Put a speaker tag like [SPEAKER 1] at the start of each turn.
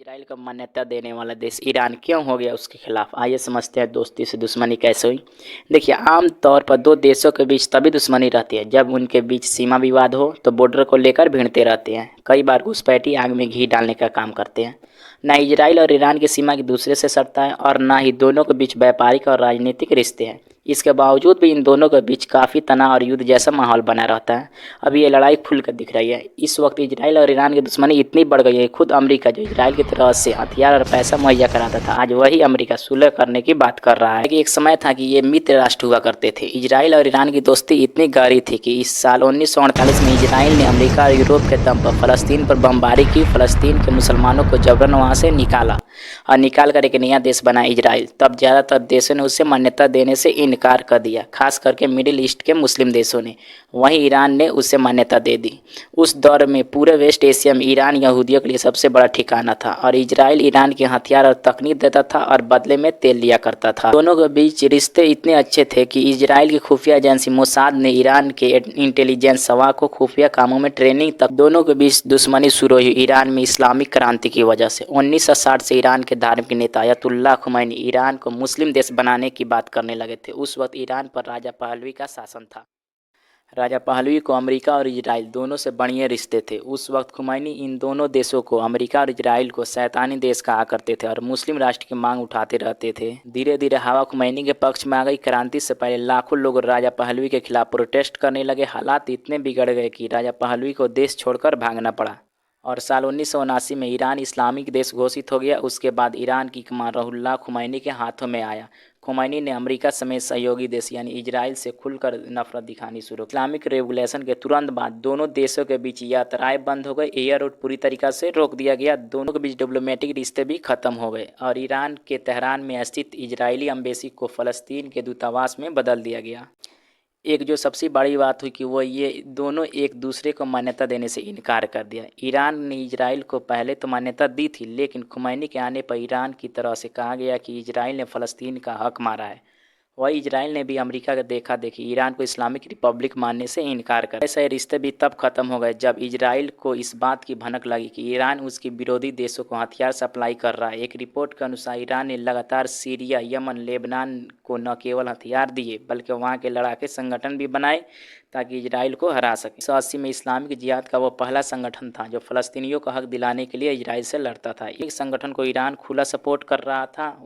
[SPEAKER 1] Israel को मान्यता देने वाला देश ईरान क्यों हो गया उसके खिलाफ। आइए समझते हैं दोस्ती से दुश्मनी कैसे हुई। देखिए, आम तौर पर दो देशों के बीच तभी दुश्मनी रहती है जब उनके बीच सीमा विवाद हो, तो बॉर्डर को लेकर भिड़ते रहते हैं। कई बार घुसपैठी आग में घी डालने का काम करते हैं। न इजराइल और ईरान की सीमा एक दूसरे से सटता है और न ही दोनों के बीच व्यापारिक और राजनीतिक रिश्ते हैं। इसके बावजूद भी इन दोनों के बीच काफ़ी तनाव और युद्ध जैसा माहौल बना रहता है। अभी ये लड़ाई खुलकर दिख रही है। इस वक्त इजराइल और ईरान की दुश्मनी इतनी बढ़ गई है, खुद अमेरिका जो इजराइल की तरफ से हथियार और पैसा मुहैया कराता था, आज वही अमेरिका सुलह करने की बात कर रहा है। कि एक समय था कि ये मित्र राष्ट्र हुआ करते थे। इजराइल और ईरान की दोस्ती इतनी गहरी थी कि इस साल 1948 में इजराइल ने अमेरिका और यूरोप के दम पर फ़लस्तीन पर बमबारी की। फ़लस्तीन के मुसलमानों को जबरन वहाँ से निकाला और निकाल कर एक नया देश बना इजराइल। तब ज़्यादातर देशों ने उसे मान्यता देने से इनकार कर दिया, खास करके मिडिल ईस्ट के मुस्लिम देशों ने। वहीं ईरान ने उसे मान्यता दे दी। उस दौर में पूरे वेस्ट एशिया में ईरान यहूदियों के लिए सबसे बड़ा ठिकाना था और इजराइल ईरान के हथियार और तकनीक देता था और बदले में तेल लिया करता था। दोनों के बीच रिश्ते इतने अच्छे थे कि इजराइल की खुफिया एजेंसी मोसाद ने ईरान के इंटेलिजेंस सवा को खुफिया कामों में ट्रेनिंग तक। दोनों के बीच दुश्मनी शुरू हुई ईरान में इस्लामिक क्रांति की वजह से। 1960 से ईरान के धार्मिक नेता अयतुल्लाह खुमैनी ईरान को मुस्लिम देश बनाने की बात करने लगे थे। उस वक्त ईरान पर राजा पहलवी का शासन था। राजा पहलवी को अमेरिका और इजराइल दोनों से बढ़िया रिश्ते थे। उस वक्त खुमैनी इन दोनों देशों को, अमेरिका और इजराइल को, शैतानी देश कहा करते थे और मुस्लिम राष्ट्र की मांग उठाते रहते थे। धीरे धीरे हवा खुमैनी के पक्ष में आ गई। क्रांति से पहले लाखों लोग राजा पहलवी के खिलाफ प्रोटेस्ट करने लगे। हालात इतने बिगड़ गए कि राजा पहलवी को देश छोड़कर भागना पड़ा और साल 1979 में ईरान इस्लामिक देश घोषित हो गया। उसके बाद ईरान की कमान रुहुल्लाह खुमैनी के हाथों में आया। खुमैनी ने अमेरिका समेत सहयोगी देश यानी इजराइल से खुलकर नफरत दिखानी शुरू। इस्लामिक रेवोल्यूशन के तुरंत बाद दोनों देशों के बीच यात्राएं बंद हो गई। एयर रूट पूरी तरीका से रोक दिया गया। दोनों के बीच डिप्लोमेटिक रिश्ते भी खत्म हो गए और ईरान के तेहरान में स्थित इजरायली एम्बेसी को फ़लस्तीन के दूतावास में बदल दिया गया। एक जो सबसे बड़ी बात हुई कि वो ये दोनों एक दूसरे को मान्यता देने से इनकार कर दिया। ईरान ने इजराइल को पहले तो मान्यता दी थी, लेकिन खुमैनी के आने पर ईरान की तरफ से कहा गया कि इजराइल ने फ़लस्तीन का हक मारा है। वही इजराइल ने भी अमेरिका का देखा देखी ईरान को इस्लामिक रिपब्लिक मानने से इनकार कर। ऐसे रिश्ते भी तब खत्म हो गए जब इजराइल को इस बात की भनक लगी कि ईरान उसके विरोधी देशों को हथियार सप्लाई कर रहा है। एक रिपोर्ट के अनुसार ईरान ने लगातार सीरिया, यमन, लेबनान को न केवल हथियार दिए बल्कि वहाँ के लड़ाके संगठन भी बनाए ताकि इजराइल को हरा सके। 1980 में इस्लामिक जिहाद का वो पहला संगठन था जो फ़लस्तीनियों को हक दिलाने के लिए इजराइल से लड़ता था। एक संगठन को ईरान खुला सपोर्ट कर रहा था।